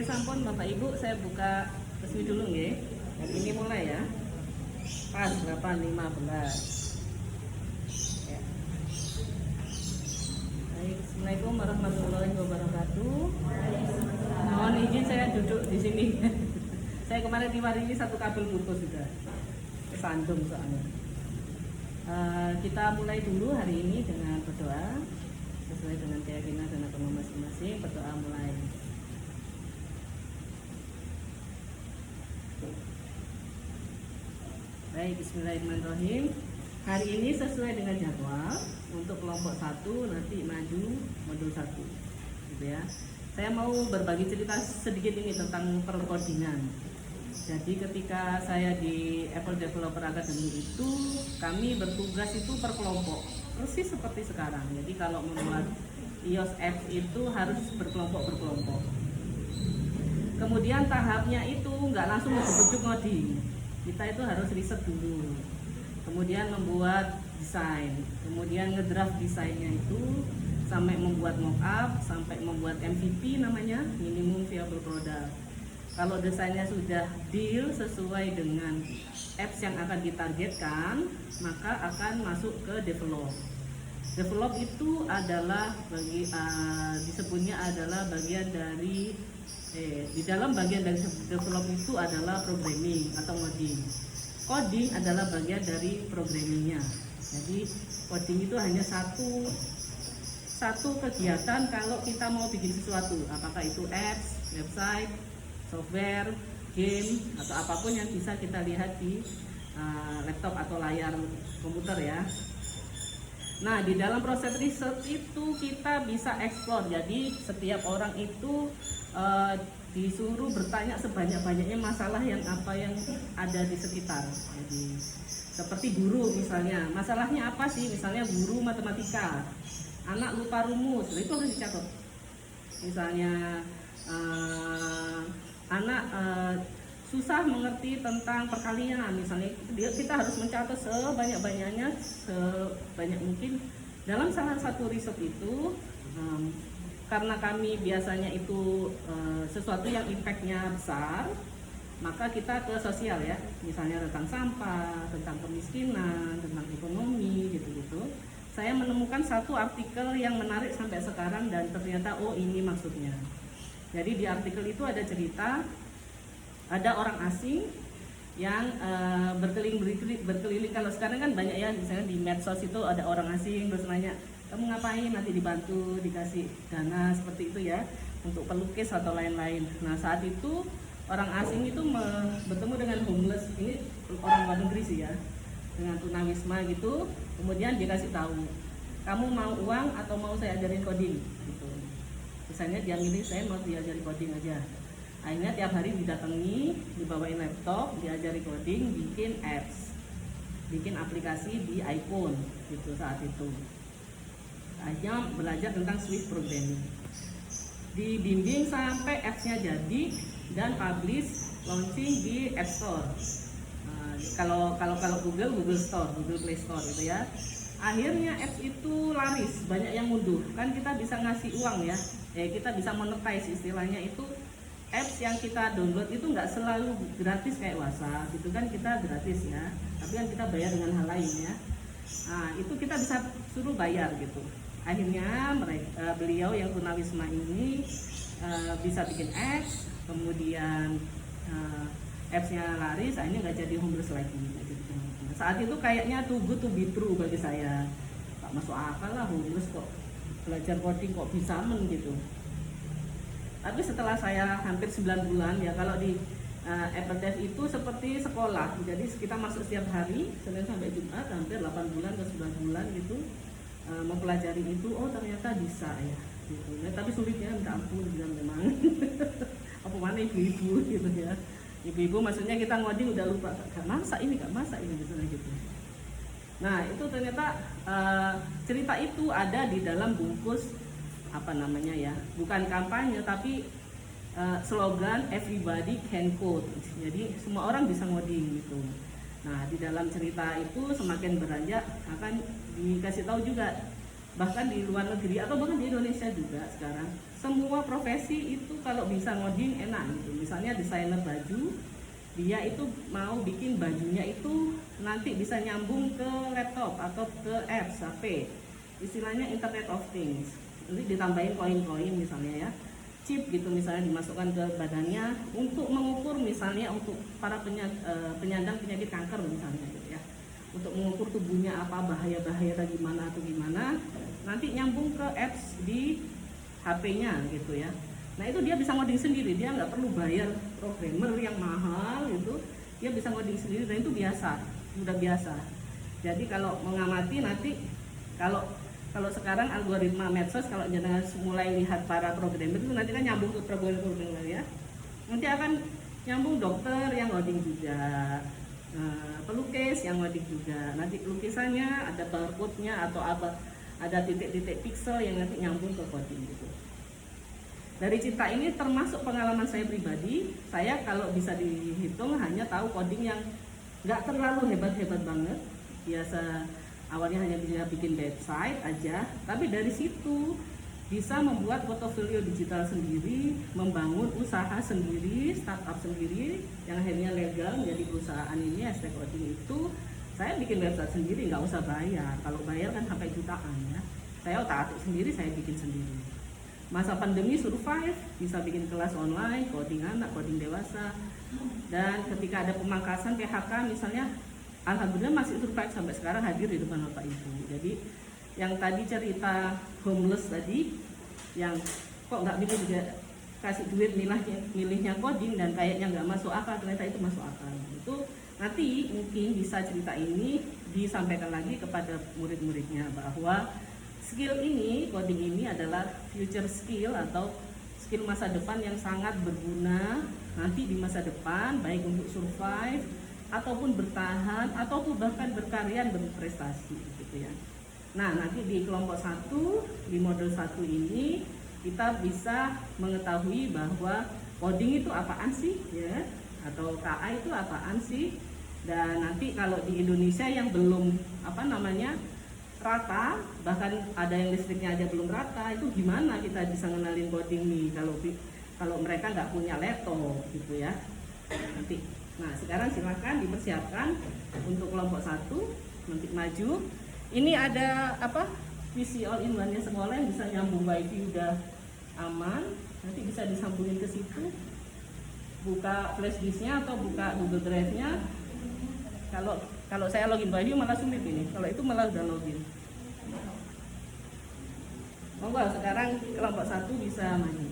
Oke, sampun Bapak Ibu, saya buka resmi dulu nggih. Dari ini mulai ya. Pas 8.15. Ya. Baik, Assalamualaikum warahmatullahi wabarakatuh. Mohon izin saya duduk di sini. Saya kemarin ini satu kabel putus sudah. Kesandung soalnya. Kita mulai dulu hari ini dengan berdoa sesuai dengan keyakinan dan agama masing-masing. Berdoa mulai. Baik, bismillahirrahmanirrahim. Hari ini sesuai dengan jadwal untuk kelompok 1 nanti maju modul 1 gitu ya. Saya mau berbagi cerita sedikit ini tentang perkodingan. Jadi ketika saya di Apple Developer Academy itu kami bertugas itu per kelompok, persis seperti sekarang. Jadi kalau membuat iOS apps itu harus berkelompok. Kemudian tahapnya itu nggak langsung ujuk-ujuk ngoding. Kita itu harus riset dulu, kemudian membuat desain, kemudian ngedraft desainnya itu sampai membuat mockup, sampai membuat MVP namanya, minimum viable product. Kalau desainnya sudah deal sesuai dengan apps yang akan ditargetkan, maka akan masuk ke develop. Develop itu adalah disebutnya adalah bagian dari di dalam bagian dari develop itu adalah programming atau coding. Coding adalah bagian dari programmingnya. Jadi coding itu hanya satu kegiatan kalau kita mau bikin sesuatu, apakah itu apps, website, software, game, atau apapun yang bisa kita lihat di laptop atau layar komputer ya. Nah, di dalam proses research itu kita bisa explore. Jadi setiap orang itu disuruh bertanya sebanyak-banyaknya masalah yang ada di sekitar. Jadi seperti guru misalnya, masalahnya apa sih? Misalnya guru matematika, anak lupa rumus, itu harus dicatat. Misalnya anak susah mengerti tentang perkalian, misalnya kita harus mencatat sebanyak mungkin dalam salah satu riset itu. Karena kami biasanya itu sesuatu yang impactnya besar, maka kita ke sosial ya, misalnya tentang sampah, tentang kemiskinan, tentang ekonomi gitu-gitu. Saya menemukan satu artikel yang menarik sampai sekarang dan ternyata ini maksudnya. Jadi di artikel itu ada cerita ada orang asing yang berkeliling. Kalau sekarang kan banyak ya, misalnya di medsos itu ada orang asing terus nanya, kamu ngapain, nanti dibantu, dikasih dana seperti itu ya, untuk pelukis atau lain-lain. Nah, saat itu orang asing itu bertemu dengan homeless, ini orang luar negeri sih ya, dengan tunawisma gitu. Kemudian dikasih tahu, kamu mau uang atau mau saya ajarin coding gitu. Misalnya dia milih, saya mau diajari coding aja. Akhirnya tiap hari didatangi, dibawain laptop, diajari coding, bikin apps, bikin aplikasi di iPhone gitu saat itu. Hanya belajar tentang Swift programming, dibimbing sampai apps-nya jadi dan publish launching di App Store. Kalau Google Store, Google Play Store gitu ya. Akhirnya apps itu laris, banyak yang ngunduh. Kan kita bisa ngasih uang ya, kita bisa monetize istilahnya itu. Apps yang kita download itu nggak selalu gratis kayak WhatsApp gitu kan, kita gratis ya, tapi kan kita bayar dengan hal lain ya. Nah, itu kita bisa suruh bayar gitu. Akhirnya beliau yang tunawisma ini bisa bikin apps, kemudian apps-nya laris, akhirnya nggak jadi homeless lagi. Saat itu kayaknya too good to be true bagi saya, tak masuk akal lah, homeless kok belajar coding kok bisa gitu. Tapi setelah saya hampir 9 bulan ya, kalau di Apple Dev itu seperti sekolah, jadi kita masuk setiap hari Senin sampai Jumat, hampir 8 bulan ke 9 bulan gitu, mempelajari itu. Ternyata bisa ya gitu. Nah, tapi sulitnya minta ampun bilang memang apa mana ibu-ibu gitu ya, ibu-ibu maksudnya kita ngoding udah lupa, gak masak ini misalnya gitu. Nah, itu ternyata cerita itu ada di dalam bungkus bukan kampanye tapi slogan everybody can code. Jadi semua orang bisa ngoding gitu. Nah, di dalam cerita itu semakin beranjak akan dikasih tahu juga bahkan di luar negeri atau bahkan di Indonesia juga sekarang semua profesi itu kalau bisa ngoding enak gitu. Misalnya desainer baju, dia itu mau bikin bajunya itu nanti bisa nyambung ke laptop atau ke apps HP, istilahnya Internet of Things. Nanti ditambahin koin-koin misalnya ya, chip gitu misalnya dimasukkan ke badannya untuk mengukur misalnya untuk para penyandang penyakit kanker misalnya gitu ya, untuk mengukur tubuhnya apa, bahaya-bahaya gimana atau gimana, nanti nyambung ke apps di HP-nya gitu ya. Nah itu dia bisa ngoding sendiri, dia nggak perlu bayar programmer yang mahal gitu, dia bisa ngoding sendiri dan itu biasa, udah biasa. Jadi kalau mengamati nanti kalau sekarang algoritma medsos, kalau jangan mulai lihat para programmer itu nanti kan nyambung ke programmer ya, nanti akan nyambung dokter yang ngoding juga, pelukis yang ngoding juga, nanti lukisannya ada barcode-nya atau apa, ada titik-titik pixel yang nanti nyambung ke coding gitu. Dari cerita ini termasuk pengalaman saya pribadi, saya kalau bisa dihitung hanya tahu coding yang nggak terlalu hebat-hebat banget, biasa awalnya hanya bisa bikin website aja, tapi dari situ bisa membuat portofolio digital sendiri, membangun usaha sendiri, startup sendiri yang akhirnya legal menjadi perusahaan ini. Hashtag Coding itu saya bikin website sendiri, nggak usah bayar. Kalau bayar kan sampai jutaan ya. Saya otak-atik sendiri, saya bikin sendiri. Masa pandemi survive, bisa bikin kelas online, coding anak, coding dewasa. Dan ketika ada pemangkasan PHK misalnya, alhamdulillah masih survive sampai sekarang, hadir di depan Bapak Ibu. Jadi yang tadi cerita homeless tadi, yang kok nggak bisa juga kasih duit milihnya coding dan kayaknya nggak masuk akal, ternyata itu masuk akal. Itu nanti mungkin bisa cerita ini disampaikan lagi kepada murid-muridnya bahwa skill ini, coding ini adalah future skill atau skill masa depan yang sangat berguna nanti di masa depan, baik untuk survive ataupun bertahan ataupun bahkan berkarya dan berprestasi gitu ya. Nah, nanti di kelompok 1, di modul 1 ini kita bisa mengetahui bahwa coding itu apaan sih ya, atau KA itu apaan sih. Dan nanti kalau di Indonesia yang belum rata, bahkan ada yang listriknya aja belum rata, itu gimana kita bisa ngenalin coding nih kalau mereka nggak punya laptop gitu ya. Nanti, nah sekarang silakan dipersiapkan untuk kelompok 1 nanti maju. Ini ada PC all-in-one-nya sekolah yang bisa nyambung wifi, udah aman, nanti bisa disambungin ke situ, buka flash disknya atau buka Google Drive-nya. Kalau saya login wifi malah sulit ini, kalau itu malah udah login. Monggo sekarang kelompok 1 bisa maju.